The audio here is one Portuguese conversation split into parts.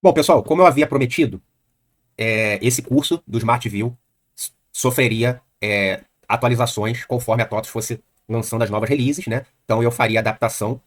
Bom, pessoal, como eu havia prometido, esse curso do Smart View sofreria atualizações conforme a TOTOS fosse lançando as novas releases, né? Então eu faria adaptação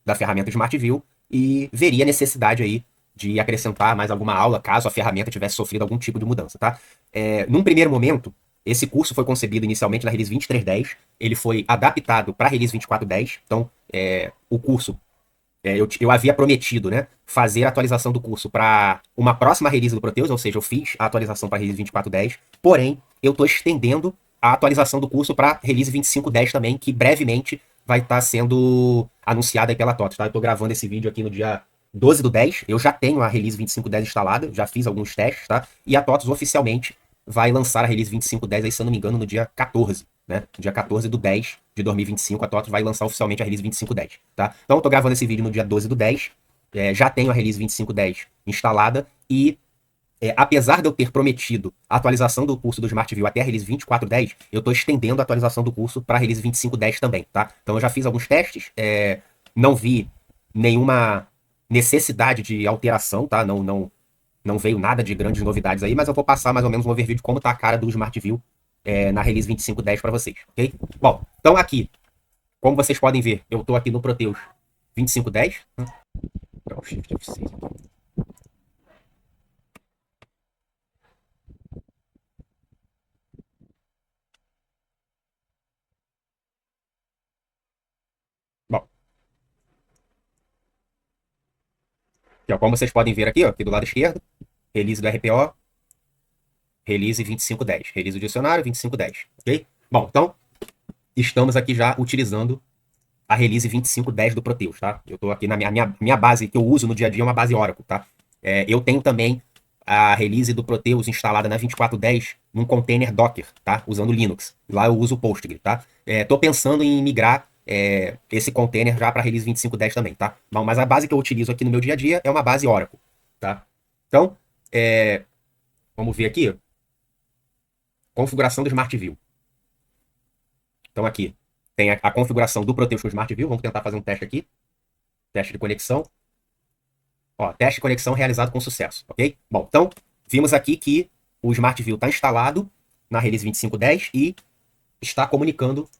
da ferramenta Smart View e veria a necessidade aí de acrescentar mais alguma aula caso a ferramenta tivesse sofrido algum tipo de mudança, tá? Num primeiro momento, esse curso foi concebido inicialmente na release 23.10, ele foi adaptado para a release 24.10, então o curso eu havia prometido, né, fazer a atualização do curso para uma próxima release do Proteus, ou seja, eu fiz a atualização para a release 24.10, porém, eu estou estendendo a atualização do curso para release 25.10 também, que brevemente vai estar sendo anunciada aí pela TOTOS, tá? Eu estou gravando esse vídeo aqui no dia 12 do 10, eu já tenho a release 25.10 instalada, já fiz alguns testes, tá? E a TOTOS oficialmente vai lançar a release 25.10 aí, se eu não me engano, no dia 14, né? Dia 14 do 10 de 2025, a TOTOS vai lançar oficialmente a release 25.10, tá? Então eu tô gravando esse vídeo no dia 12 do 10, já tenho a release 25.10 instalada e apesar de eu ter prometido a atualização do curso do Smart View até a release 24.10, eu estou estendendo a atualização do curso para a release 25.10 também, tá? Então eu já fiz alguns testes, não vi nenhuma necessidade de alteração, tá? Não veio nada de grandes novidades aí, mas eu vou passar mais ou menos um overview de como tá a cara do Smart View na release 25.10 para vocês, ok? Bom, então aqui, como vocês podem ver, eu estou aqui no Proteus 25.10. Vou dar um Shift F6 aqui. Bom, aqui, ó, como vocês podem ver aqui, ó, aqui do lado esquerdo, release do RPO, release 25.10, release do dicionário 25.10, ok? Bom, então estamos aqui já utilizando a release 25.10 do Proteus, tá? Eu estou aqui na minha base que eu uso no dia a dia, é uma base Oracle, tá? Eu tenho também a release do Proteus instalada na 24.10 num container Docker, tá? Usando Linux. Lá eu uso o Postgre, tá? Tô pensando em migrar esse container já para a release 25.10 também, tá? Bom, mas a base que eu utilizo aqui no meu dia a dia é uma base Oracle, tá? Então, vamos ver aqui, configuração do Smart View. Então aqui tem a configuração do Proteus com o Smart View. Vamos tentar fazer um teste aqui. Teste de conexão. Ó, teste de conexão realizado com sucesso, ok? Bom, então, vimos aqui que o Smart View está instalado na release 25.10 e está comunicando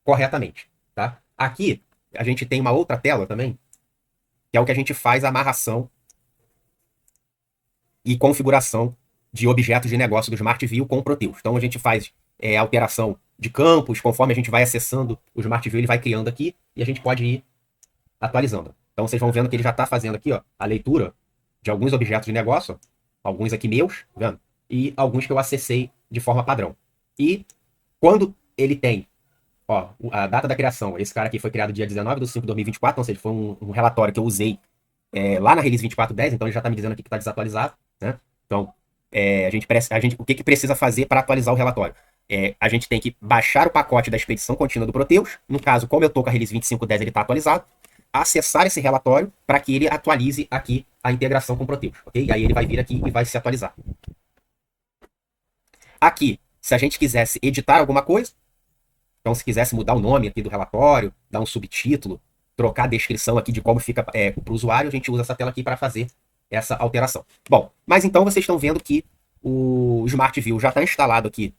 corretamente, tá? Aqui, a gente tem uma outra tela também, que é o que a gente faz a amarração e configuração de objetos de negócio do Smart View com o Proteus. Então, a gente faz alteração de campos, conforme a gente vai acessando o Smart View, ele vai criando aqui e a gente pode ir atualizando. Então vocês vão vendo que ele já está fazendo aqui, ó, a leitura de alguns objetos de negócio, ó, alguns aqui meus, tá vendo? E alguns que eu acessei de forma padrão. E quando ele tem, ó, a data da criação, esse cara aqui foi criado dia 19 de 5 de 2024, ou seja, foi um relatório que eu usei lá na release 24.10, então ele já está me dizendo aqui que está desatualizado, né? Então, o que precisa fazer para atualizar o relatório? A gente tem que baixar o pacote da expedição contínua do Proteus. No caso, como eu estou com a release 25.10, ele está atualizado. Acessar esse relatório para que ele atualize aqui a integração com o Proteus, ok? E aí ele vai vir aqui e vai se atualizar. Aqui, se a gente quisesse editar alguma coisa, então se quisesse mudar o nome aqui do relatório, dar um subtítulo, trocar a descrição aqui de como fica para o usuário, a gente usa essa tela aqui para fazer essa alteração. Bom, mas então vocês estão vendo que o Smart View já está instalado aqui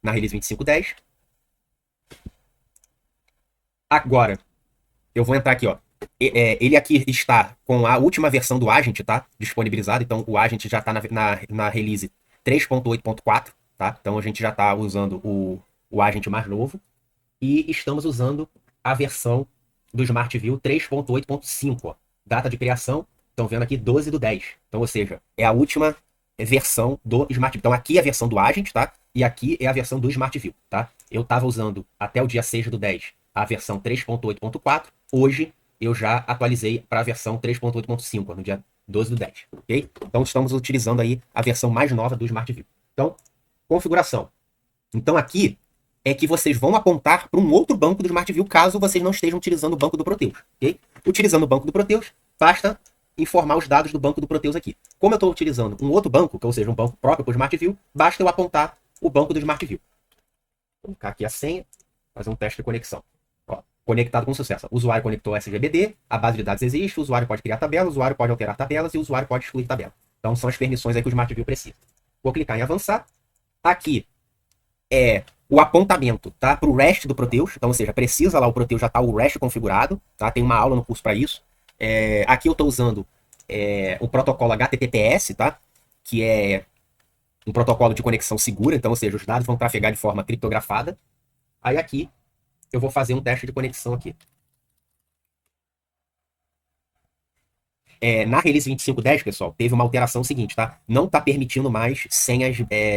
na release 25.10. Agora, eu vou entrar aqui, ó. Ele aqui está com a última versão do Agent, tá? Disponibilizado. Então, o Agent já está na release 3.8.4, tá? Então, a gente já está usando o Agent mais novo. E estamos usando a versão do Smart View 3.8.5, ó. Data de criação, estão vendo aqui 12 do 10. Então, ou seja, é a última versão do Smart View. Então, aqui é a versão do Agent, tá? E aqui é a versão do Smart View, tá? Eu estava usando até o dia 6 do 10 a versão 3.8.4. Hoje eu já atualizei para a versão 3.8.5, no dia 12 do 10, ok? Então estamos utilizando aí a versão mais nova do Smart View. Então, configuração. Então aqui é que vocês vão apontar para um outro banco do Smart View caso vocês não estejam utilizando o banco do Proteus, ok? Utilizando o banco do Proteus, basta informar os dados do banco do Proteus aqui. Como eu estou utilizando um outro banco, ou seja, um banco próprio para o Smart View, basta eu apontar o banco do Smart View. Vou colocar aqui a senha, fazer um teste de conexão. Ó, conectado com sucesso. O usuário conectou SGBD, a base de dados existe, o usuário pode criar tabela, o usuário pode alterar tabelas e o usuário pode excluir tabela. Então são as permissões aí que o Smart View precisa. Vou clicar em avançar. Aqui é o apontamento, tá? Para o REST do Proteus. Então, ou seja, precisa lá o Proteus já tá o REST configurado, tá? Tem uma aula no curso para isso. Aqui eu estou usando o protocolo HTTPS, tá? Que é um protocolo de conexão segura, então, ou seja, os dados vão trafegar de forma criptografada. Aí aqui eu vou fazer um teste de conexão aqui. Na release 25.10, pessoal, teve uma alteração seguinte, tá? Não está permitindo mais senhas,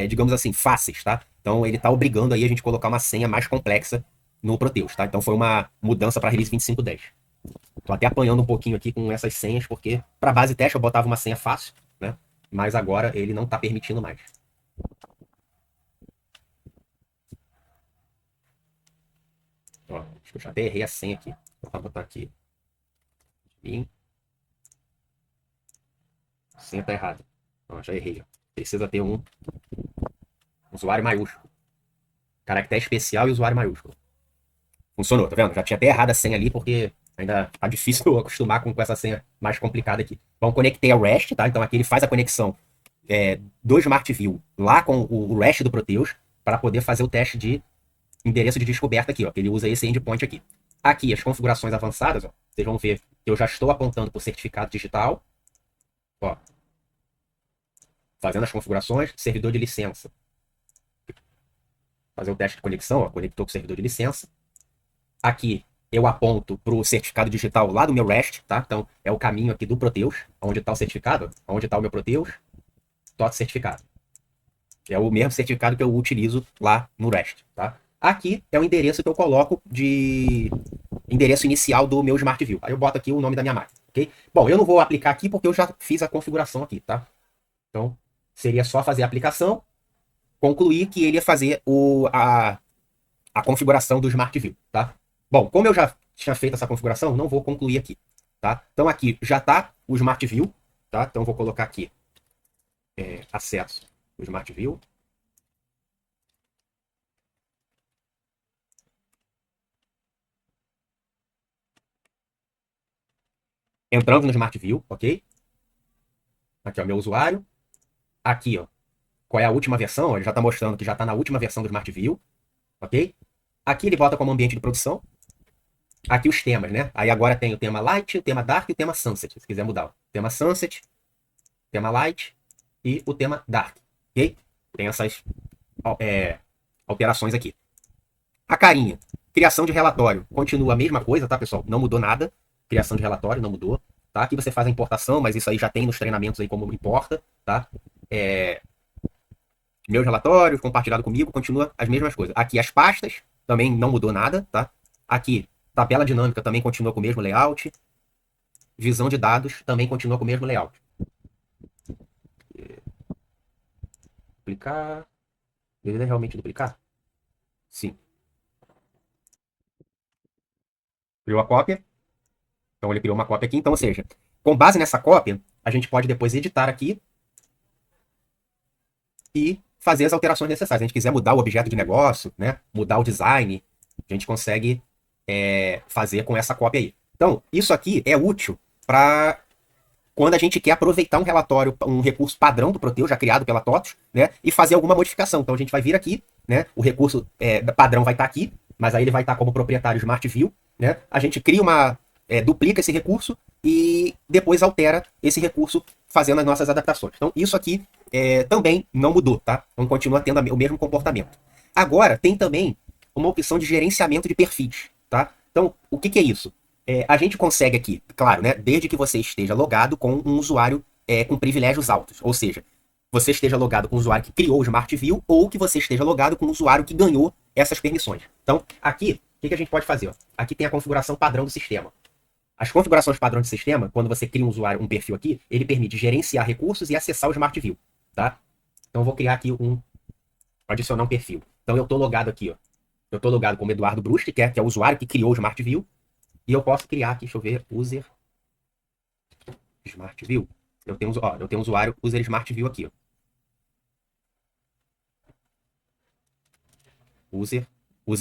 digamos assim, fáceis, tá? Então ele está obrigando aí a gente colocar uma senha mais complexa no Proteus, tá? Então foi uma mudança para a release 25.10. Tô até apanhando um pouquinho aqui com essas senhas, porque para base teste eu botava uma senha fácil, né? Mas agora ele não está permitindo mais. Ó, acho que eu já até errei a senha aqui. Vou botar aqui. E a senha tá errada. Ó, já errei. Ó. Precisa ter um usuário maiúsculo. Caractere especial e usuário maiúsculo. Funcionou, tá vendo? Já tinha até errado a senha ali, porque ainda tá difícil eu acostumar com essa senha mais complicada aqui. Bom, conectei ao REST, tá? Então aqui ele faz a conexão do Smart View lá com o REST do Proteus para poder fazer o teste de endereço de descoberta aqui, ó. Ele usa esse endpoint aqui. Aqui, as configurações avançadas, ó. Vocês vão ver que eu já estou apontando para o certificado digital. Ó. Fazendo as configurações, servidor de licença. Fazer o teste de conexão, ó. Conectou com o servidor de licença. Aqui eu aponto para o certificado digital lá do meu REST, tá? Então é o caminho aqui do Proteus, onde está o certificado, onde está o meu Proteus, toque certificado. É o mesmo certificado que eu utilizo lá no REST, tá? Aqui é o endereço que eu coloco de endereço inicial do meu Smart View. Aí eu boto aqui o nome da minha máquina, ok? Bom, eu não vou aplicar aqui porque eu já fiz a configuração aqui, tá? Então seria só fazer a aplicação, concluir que ele ia fazer a configuração do Smart View, tá? Bom, como eu já tinha feito essa configuração, não vou concluir aqui, tá? Então aqui já está o Smart View, tá? Então eu vou colocar aqui acesso ao Smart View. Entrando no Smart View, ok? Aqui é o meu usuário. Aqui, ó, qual é a última versão? Ele já está mostrando que já está na última versão do Smart View, ok? Aqui ele bota como ambiente de produção. Aqui os temas, né? Aí agora tem o tema Light, o tema Dark e o tema Sunset, se quiser mudar. O tema Sunset, tema Light e o tema Dark, ok? Tem essas alterações aqui. A carinha, criação de relatório, continua a mesma coisa, tá, pessoal? Não mudou nada. Criação de relatório não mudou, tá? Aqui você faz a importação, mas isso aí já tem nos treinamentos aí como importa, tá? Meus relatórios, compartilhado comigo, continua as mesmas coisas. Aqui as pastas, também não mudou nada, tá? Aqui, tabela dinâmica também continua com o mesmo layout. Visão de dados também continua com o mesmo layout. Duplicar. Deveria realmente duplicar? Sim. Criou a cópia. Então ele criou uma cópia aqui. Então, ou seja, com base nessa cópia, a gente pode depois editar aqui e fazer as alterações necessárias. Se a gente quiser mudar o objeto de negócio, né? Mudar o design, a gente consegue fazer com essa cópia aí. Então, isso aqui é útil para quando a gente quer aproveitar um relatório, um recurso padrão do Proteus, já criado pela TOTOS, né, e fazer alguma modificação. Então a gente vai vir aqui, né, o recurso padrão vai estar aqui, mas aí ele vai estar como proprietário Smart View, né, a gente cria duplica esse recurso e depois altera esse recurso fazendo as nossas adaptações. Então isso aqui também não mudou, tá? Então continua tendo o mesmo comportamento. Agora tem também uma opção de gerenciamento de perfis, tá? Então o que é isso? A gente consegue aqui, claro, né, desde que você esteja logado com um usuário com privilégios altos. Ou seja, você esteja logado com o usuário que criou o Smart View ou que você esteja logado com o usuário que ganhou essas permissões. Então, aqui, o que a gente pode fazer? Ó? Aqui tem a configuração padrão do sistema. As configurações padrão do sistema, quando você cria um usuário, um perfil aqui, ele permite gerenciar recursos e acessar o Smart View, tá? Então, eu vou criar aqui adicionar um perfil. Então, eu estou logado aqui, ó. Eu estou logado como Eduardo Brust, que é o usuário que criou o Smart View. E eu posso criar aqui, deixa eu ver, user Smart View. Eu tenho um usuário user Smart View aqui, ó. User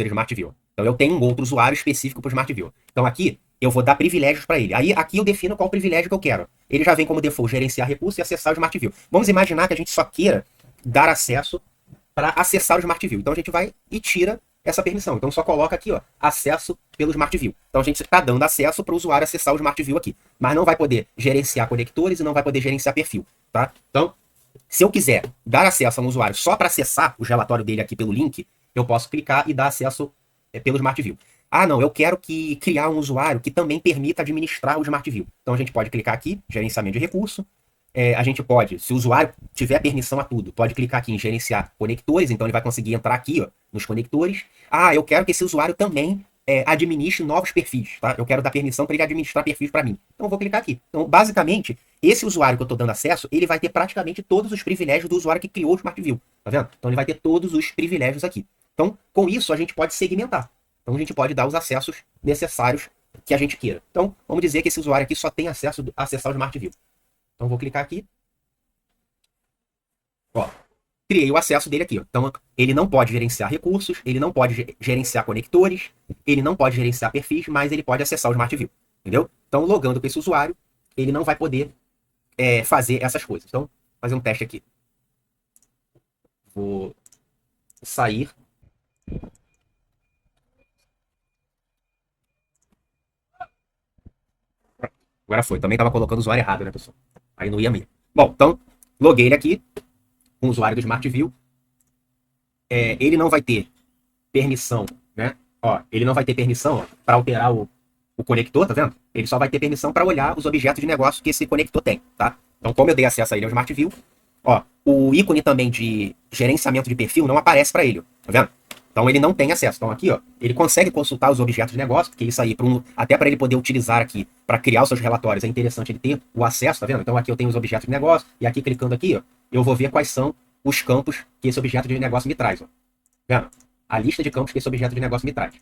Smart View. Então eu tenho um outro usuário específico para o Smart View. Então aqui eu vou dar privilégios para ele. Aí aqui eu defino qual privilégio que eu quero. Ele já vem como default gerenciar recursos e acessar o Smart View. Vamos imaginar que a gente só queira dar acesso para acessar o Smart View. Então a gente vai e tira essa permissão. Então só coloca aqui, ó, acesso pelo Smart View. Então a gente está dando acesso para o usuário acessar o Smart View aqui. Mas não vai poder gerenciar conectores e não vai poder gerenciar perfil, tá? Então, se eu quiser dar acesso a um usuário só para acessar o relatório dele aqui pelo link, eu posso clicar e dar acesso pelo Smart View. Ah, não, eu quero criar um usuário que também permita administrar o Smart View. Então a gente pode clicar aqui, gerenciamento de recurso. A gente pode, se o usuário tiver permissão a tudo, pode clicar aqui em gerenciar conectores, então ele vai conseguir entrar aqui, ó, nos conectores. Ah, eu quero que esse usuário também administre novos perfis, tá? Eu quero dar permissão para ele administrar perfis para mim. Então eu vou clicar aqui. Então, basicamente, esse usuário que eu estou dando acesso, ele vai ter praticamente todos os privilégios do usuário que criou o Smart View, tá vendo? Então ele vai ter todos os privilégios aqui. Então, com isso, a gente pode segmentar. Então a gente pode dar os acessos necessários que a gente queira. Então, vamos dizer que esse usuário aqui só tem acesso a acessar o Smart View. Então vou clicar aqui. Ó, criei o acesso dele aqui. Ó. Então ele não pode gerenciar recursos, ele não pode gerenciar conectores, ele não pode gerenciar perfis, mas ele pode acessar o Smart View. Entendeu? Então logando com esse usuário, ele não vai poder fazer essas coisas. Então, vou fazer um teste aqui. Vou sair. Agora foi. Também estava colocando o usuário errado, né, pessoal? Aí não ia mesmo. Bom, então, loguei ele aqui, com o usuário do Smart View. Ele não vai ter permissão, né? Ó, ele não vai ter permissão para alterar o conector, tá vendo? Ele só vai ter permissão para olhar os objetos de negócio que esse conector tem, tá? Então, como eu dei acesso a ele ao Smart View, ó, o ícone também de gerenciamento de perfil não aparece para ele, tá vendo? Então ele não tem acesso. Então aqui, ó, ele consegue consultar os objetos de negócio, porque isso aí, até para ele poder utilizar aqui, para criar os seus relatórios, é interessante ele ter o acesso, tá vendo? Então aqui eu tenho os objetos de negócio, e aqui clicando aqui, ó, eu vou ver quais são os campos que esse objeto de negócio me traz, ó. Tá vendo? A lista de campos que esse objeto de negócio me traz.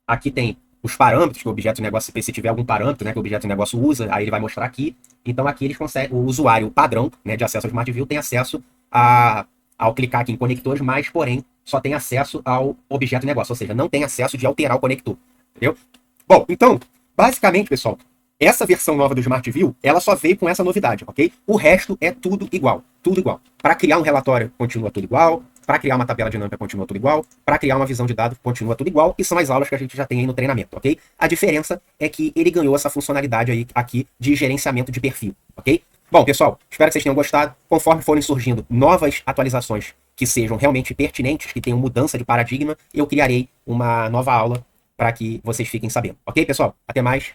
Aqui tem os parâmetros que o objeto de negócio, se tiver algum parâmetro, né, que o objeto de negócio usa, aí ele vai mostrar aqui. Então aqui eles conseguem, o usuário padrão, né, de acesso ao Smart View tem acesso ao clicar aqui em conectores, mas, porém, só tem acesso ao objeto de negócio, ou seja, não tem acesso de alterar o conector, entendeu? Bom, então, basicamente, pessoal, essa versão nova do Smart View, ela só veio com essa novidade, ok? O resto é tudo igual, tudo igual. Para criar um relatório, continua tudo igual. Para criar uma tabela dinâmica, continua tudo igual. Para criar uma visão de dados, continua tudo igual. E são as aulas que a gente já tem aí no treinamento, ok? A diferença é que ele ganhou essa funcionalidade aí aqui de gerenciamento de perfil, ok? Bom, pessoal, espero que vocês tenham gostado. Conforme forem surgindo novas atualizações que sejam realmente pertinentes, que tenham mudança de paradigma, eu criarei uma nova aula para que vocês fiquem sabendo. Ok, pessoal? Até mais.